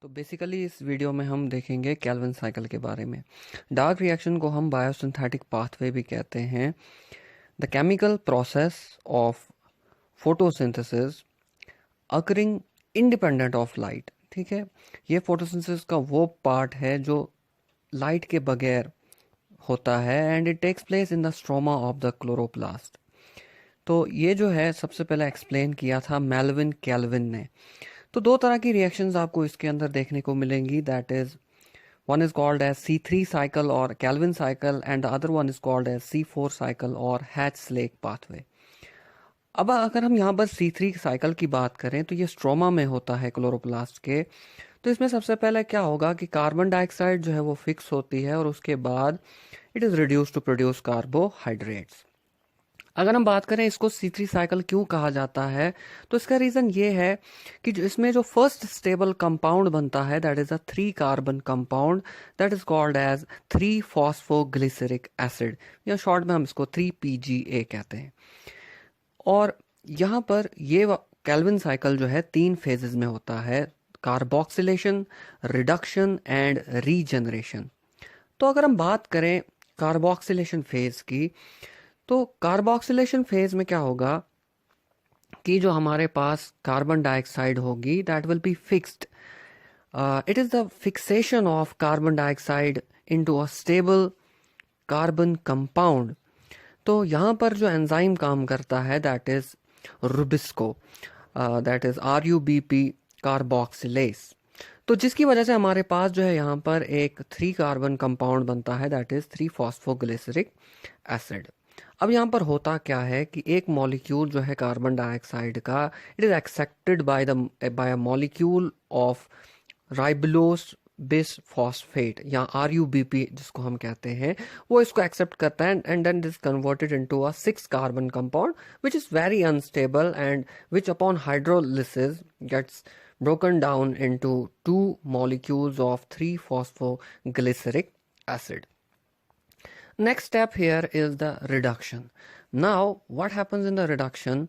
तो बेसिकली इस वीडियो में हम देखेंगे केल्विन साइकिल के बारे में। डार्क रिएक्शन को हम बायोसिंथेटिक पाथवे भी कहते हैं। The chemical process of photosynthesis occurring independent of light. ठीक है, ये फोटोसिंथेसिस का वो पार्ट है जो लाइट के बगैर होता है and it takes place in the stroma of the chloroplast. तो ये जो है सबसे पहले एक्सप्लेन किया था मेल्विन केल्विन ने। तो दो तरह की रिएक्शंस आपको इसके अंदर देखने को मिलेंगी, that is one is called as C3 cycle or Calvin cycle and the other one is called as C4 cycle or Hatch-Slake pathway। अब अगर हम यहाँ पर C3 साइकिल की बात करें तो ये स्ट्रोमा में होता है क्लोरोप्लास्ट के। तो इसमें सबसे पहले क्या होगा कि कार्बन डाइऑक्साइड जो है वो फिक्स होती है और उसके बाद it is reduce to produce carbohydrates. अगर हम बात करें इसको C3 साइकिल क्यों कहा जाता है, तो इसका रीज़न ये है कि जो इसमें जो फर्स्ट स्टेबल कंपाउंड बनता है that is a 3 carbon compound that is called as 3 phosphoglyceric acid, या शॉर्ट में हम इसको 3PGA कहते हैं। और यहाँ पर ये केल्विन साइकिल जो है 3 फेजेस में होता है, कार्बोक्सिलेशन, रिडक्शन एंड रीजनरेशन। तो अगर हम बात करें कार्बोक्सिलेशन फेज की, तो कार्बोक्सिलेशन फेज में क्या होगा कि जो हमारे पास कार्बन डाइऑक्साइड होगी that will be fixed. It is the fixation of carbon dioxide into a stable carbon compound. तो यहाँ पर जो एंजाइम काम करता है that is Rubisco, that is RUBP carboxylase. तो जिसकी वजह से हमारे पास जो है यहाँ पर एक 3 कार्बन कंपाउंड बनता है दैट इज 3 फॉस्फोग्लिसरिक एसिड। अब यहाँ पर होता क्या है कि एक मॉलिक्यूल जो है कार्बन डाइऑक्साइड का, it is accepted by a molecule of ribulose bis phosphate या RUBP जिसको हम कहते हैं, वो इसको एक्सेप्ट करता है and then is converted into a 6 carbon compound which is very unstable and which upon hydrolysis gets broken down into 2 molecules of 3 phosphoglyceric acid. Next step here is the reduction. Now, what happens in the reduction?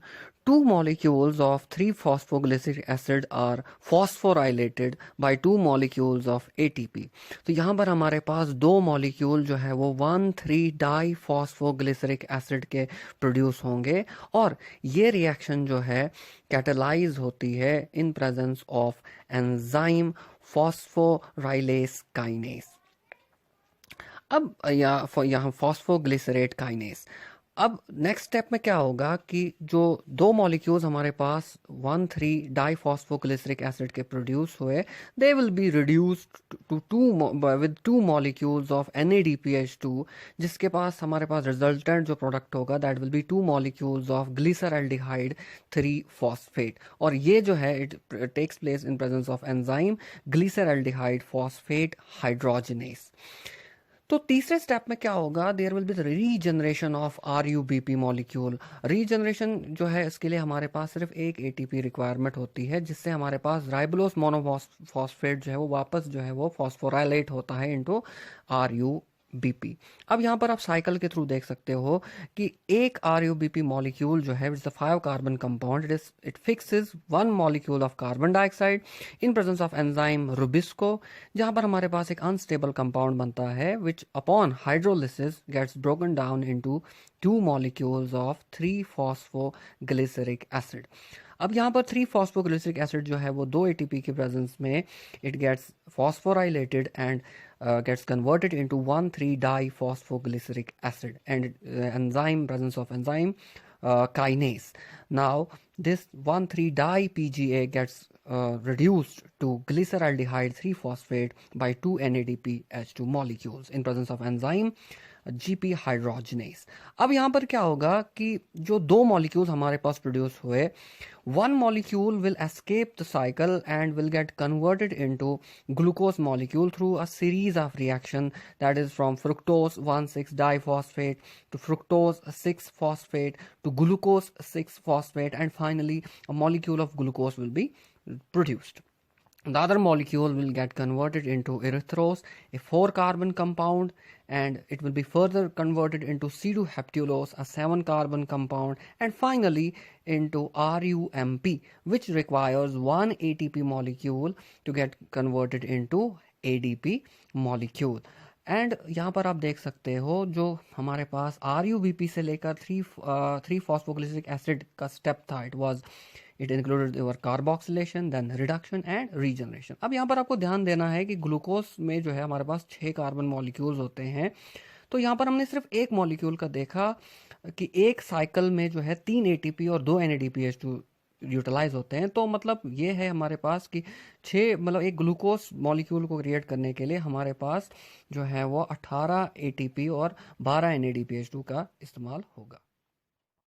2 molecules of 3 phosphoglyceric acid are phosphorylated by 2 molecules of ATP. तो यहाँ पर हमारे पास 2 molecule जो है वो 1,3 di phosphoglyceric acid के produce होंगे और ये रिएक्शन जो है कैटेलाइज होती है in presence of enzyme phosphorylase kinase. अब यहाँ फॉस्फोग्लिसरेट काइनेस। अब नेक्स्ट स्टेप में क्या होगा कि जो 2 मॉलिक्यूल्स हमारे पास 1,3 डाई फॉस्फोग्लिसरिक एसिड के प्रोड्यूस हुए, they will be reduced to 2 with 2 molecules of NADPH2, जिसके पास हमारे पास रिजल्टेंट जो प्रोडक्ट होगा that will be 2 molecules of glyceraldehyde 3 phosphate. और ये जो है it takes place in presence of enzyme glyceraldehyde phosphate hydrogenase. तो तीसरे स्टेप में क्या होगा, there will be the regeneration of RUBP molecule. Regeneration जो है इसके लिए हमारे पास सिर्फ एक ATP रिक्वायरमेंट होती है, जिससे हमारे पास राइबोलोस मोनोफॉस्फेट जो है वो वापस जो है वो फॉस्फोराइलेट होता है इनटू RUBP। अब यहाँ पर आप साइकिल के थ्रू देख सकते हो कि एक RUBP मॉलिक्यूल जो है which the 5 carbon compound it fixes 1 molecule of carbon dioxide in presence of enzyme rubisco, जहाँ पर हमारे पास एक अनस्टेबल कंपाउंड बनता है which upon hydrolysis gets broken down into 2 molecules of 3 phosphoglyceric acid। अब यहाँ पर 3 phosphoglyceric acid जो है वो 2 ATP के प्रेजेंस में it gets phosphorylated and gets converted into 1,3 diphosphoglyseric acid and enzyme presence of enzyme kinase. Now this 1,3-di-PGA gets reduced to glyceraldehyde 3 phosphate by 2 NADPH2 molecules in presence of enzyme GP hydrogenase। अब यहाँ पर क्या होगा कि जो 2 molecules हमारे पास produce हुए, 1 molecule will escape the cycle and will get converted into glucose molecule through a series of reaction, that is from fructose 1,6 diphosphate to fructose 6 phosphate to glucose 6 phosphate, and finally a molecule of glucose will be produced। The other molecule will get converted into erythrose, a 4-carbon compound, and it will be further converted into pseudoheptulose, a 7-carbon compound, and finally into RUMP, which requires one ATP molecule to get converted into ADP molecule. And यहाँ पर आप देख सकते हो जो हमारे पास RUBP से लेकर थ्री फॉस्फोग्लिसरिक एसिड का स्टेप था, it included your carboxylation, then reduction and regeneration. अब यहाँ पर आपको ध्यान देना है कि ग्लूकोज में जो है हमारे पास 6 कार्बन मॉलिक्यूल्स होते हैं. तो यहाँ पर हमने सिर्फ एक मॉलिक्यूल का देखा कि एक साइकिल में जो है 3 ATP और 2 NADPH2 यूटिलाइज होते हैं. तो मतलब ये है हमारे पास कि 6 मतलब एक ग्लूकोज मॉलिक्यूल को क्रिएट करने के लिए हमारे पास जो है वो 18 ATP और 12 NADPH2 का इस्तेमाल होगा.